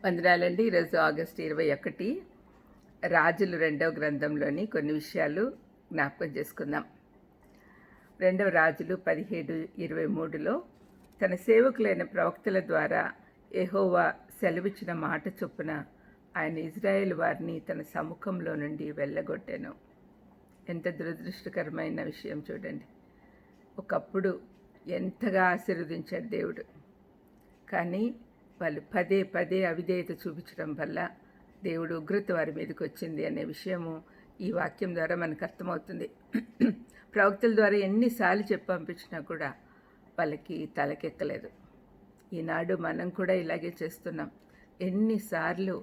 వందనాలండి. ఈరోజు ఆగస్టు 21 రాజులు 2వ గ్రంథంలోని కొన్ని విషయాలు జ్ఞాపకం చేసుకుందాం. 2వ రాజులు 17:23లో తన సేవకులైన ప్రవక్తల ద్వారా యెహోవా సెలవిచ్చిన మాట చొప్పున ఆయన ఇజ్రాయేల్ వారిని తన సముఖంలో నుండి వెళ్ళగొట్టాను. ఎంత దురదృష్టకరమైన విషయం చూడండి. ఒకప్పుడు ఎంతగా ఆశీర్వదించాడు దేవుడు, కానీ వాళ్ళు పదే పదే అవిధేయత చూపించడం వల్ల దేవుడు ఉగ్రత వారి మీదకి వచ్చింది అనే విషయము ఈ వాక్యం ద్వారా మనకు అర్థమవుతుంది. ప్రవక్తల ద్వారా ఎన్నిసార్లు చెప్పి పంపించినా కూడా వాళ్ళకి తలకెక్కలేదు. ఈనాడు మనం కూడా ఇలాగే చేస్తున్నాం. ఎన్నిసార్లు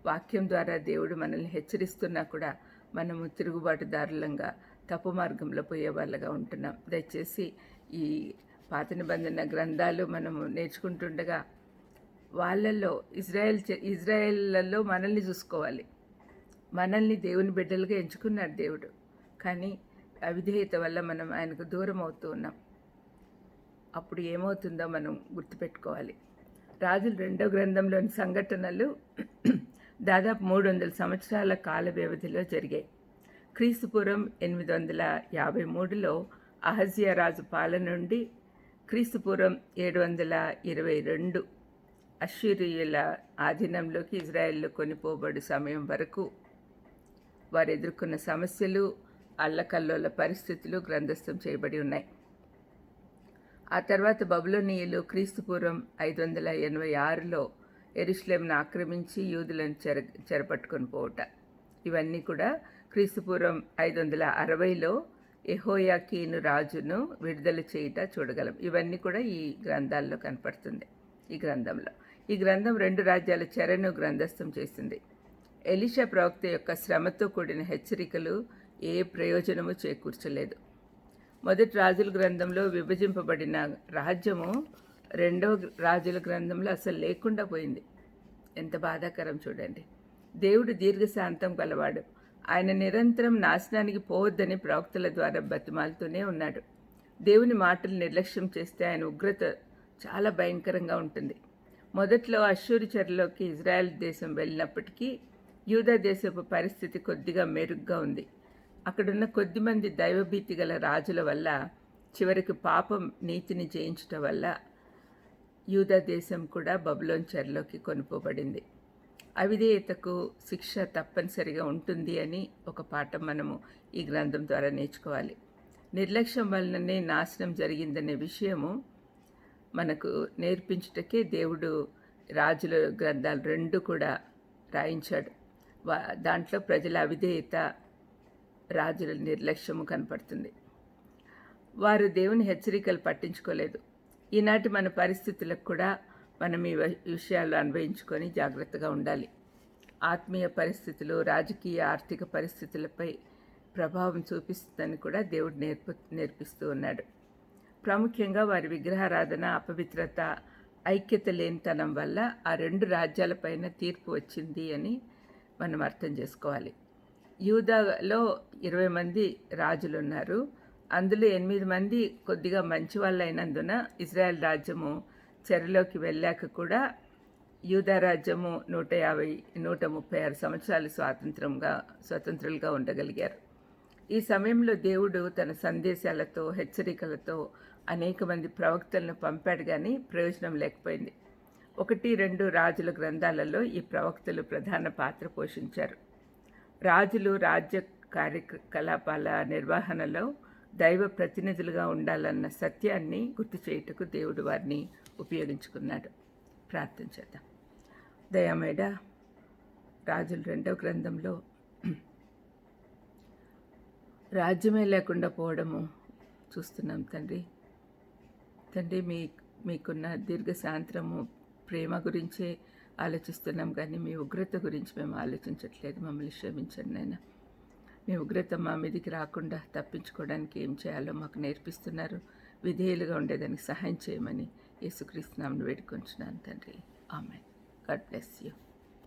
వాక్యం ద్వారా దేవుడు మనల్ని హెచ్చరిస్తున్నా కూడా మనము తిరుగుబాటుదారులంగా తప్పు మార్గంలో పోయే వాళ్ళగా ఉంటున్నాం. దయచేసి ఈ పాత నిబంధన గ్రంథాలు మనము నేర్చుకుంటుండగా వాళ్ళల్లో ఇజ్రాయెల్లో మనల్ని చూసుకోవాలి. మనల్ని దేవుని బిడ్డలుగా ఎంచుకున్నాడు దేవుడు, కానీ అవిధేయత వల్ల మనం ఆయనకు దూరం అవుతూ ఉన్నాం. అప్పుడు ఏమవుతుందో మనం గుర్తుపెట్టుకోవాలి. రాజులు 2వ గ్రంథంలోని సంఘటనలు దాదాపు 300 సంవత్సరాల కాల వ్యవధిలో జరిగాయి. క్రీస్తుపూర్వం 853లో అహజ్యా రాజు పాలన నుండి క్రీస్తుపూర్వం 722 అష్షూరీయుల ఆధీనంలోకి ఇజ్రాయెల్లో కొనిపోబడు సమయం వరకు వారు ఎదుర్కొన్న సమస్యలు, అల్లకల్లోల పరిస్థితులు గ్రంథస్థం చేయబడి ఉన్నాయి. ఆ తర్వాత బబులోనీయులు క్రీస్తుపూర్వం 586లో యెరూషలేమును ఆక్రమించి యూదులను చెరపట్టుకొని పోవట, ఇవన్నీ కూడా క్రీస్తుపూర్వం 560లో యెహోయాకీను రాజును విడుదల చేయుట చూడగలం. ఇవన్నీ కూడా ఈ గ్రంథాల్లో కనపడుతుంది. ఈ గ్రంథం 2 రాజ్యాల చెరను గ్రంథస్థం చేసింది. ఎలీషా ప్రవక్త యొక్క శ్రమతో కూడిన హెచ్చరికలు ఏ ప్రయోజనము చేకూర్చలేదు. మొదటి రాజుల గ్రంథంలో విభజింపబడిన రాజ్యము 2వ రాజుల గ్రంథంలో అసలు లేకుండా పోయింది. ఎంత బాధాకరం చూడండి. దేవుడు దీర్ఘశాంతం గలవాడు. ఆయన నిరంతరం నాశనానికి పోవద్దని ప్రవక్తల ద్వారా బతిమాలుతూనే ఉన్నాడు. దేవుని మాటలు నిర్లక్ష్యం చేస్తే ఆయన ఉగ్రత చాలా భయంకరంగా ఉంటుంది. మొదట్లో అష్షూరు చెరలోకి ఇజ్రాయెల్ దేశం వెళ్ళినప్పటికీ యూదా దేశపు పరిస్థితి కొద్దిగా మెరుగ్గా ఉంది. అక్కడున్న కొద్దిమంది దైవభీతి గల రాజుల వల్ల చివరికి పాపం నీతిని జయించటం వల్ల యూదా దేశం కూడా బబులోను చెరలోకి కొనుపోబడింది. అవిధేయతకు శిక్ష తప్పనిసరిగా ఉంటుంది అని ఒక పాఠం మనము ఈ గ్రంథం ద్వారా నేర్చుకోవాలి. నిర్లక్ష్యం వలననే నాశనం జరిగిందనే విషయము మనకు నేర్పించుటకే దేవుడు రాజుల గ్రంథాలు 2 కూడా రాయించాడు. దాంట్లో ప్రజల అవిధేయత, రాజుల నిర్లక్ష్యము కనపడుతుంది. వారు దేవుని హెచ్చరికలు పట్టించుకోలేదు. ఈనాటి మన పరిస్థితులకు కూడా మనం ఈ విషయాలు అన్వయించుకొని జాగ్రత్తగా ఉండాలి. ఆత్మీయ పరిస్థితులు, రాజకీయ ఆర్థిక పరిస్థితులపై ప్రభావం చూపిస్తుందని కూడా దేవుడు నేర్పిస్తూ ఉన్నాడు. ప్రాముఖ్యంగా వారి విగ్రహారాధన, అపవిత్రత, ఐక్యత లేనితనం వల్ల ఆ 2 రాజ్యాలపైన తీర్పు వచ్చింది అని మనం అర్థం చేసుకోవాలి. యూదాలో 20 మంది రాజులు ఉన్నారు. అందులో 8 మంది కొద్దిగా మంచి వాళ్ళు అయినందున ఇజ్రాయెల్ రాజ్యము చెరలోకి వెళ్ళాక కూడా యూదా రాజ్యము 136 సంవత్సరాలు స్వతంత్రులుగా ఉండగలిగారు. ఈ సమయంలో దేవుడు తన సందేశాలతో, హెచ్చరికలతో అనేక మంది ప్రవక్తలను పంపాడు, కానీ ప్రయోజనం లేకపోయింది. 1-2 రాజుల గ్రంథాలలో ఈ ప్రవక్తలు ప్రధాన పాత్ర పోషించారు. రాజులు రాజ్య కార్యకలాపాల నిర్వహణలో దైవ ప్రతినిధులుగా ఉండాలన్న సత్యాన్ని గుర్తు చేయుటకు దేవుడు వారిని ఉపయోగించుకున్నాడు. ప్రార్థన చేద్దాం. దయామేడ రాజులు 2వ గ్రంథంలో రాజ్యమే లేకుండా పోవడము చూస్తున్నాం. తండ్రి మీకున్న దీర్ఘశాంతము, ప్రేమ గురించే ఆలోచిస్తున్నాం, కానీ మీ ఉగ్రత గురించి మేము ఆలోచించట్లేదు. మమ్మల్ని క్షమించండి నాయన. మీ ఉగ్రత మా మీదికి రాకుండా తప్పించుకోవడానికి ఏం చేయాలో మాకు నేర్పిస్తున్నారు. విధేయులుగా ఉండేదానికి సహాయం చేయమని యేసుక్రీస్తు నామమున వేడుకొంచున్నాను తండ్రి. ఆమేన్. God bless you.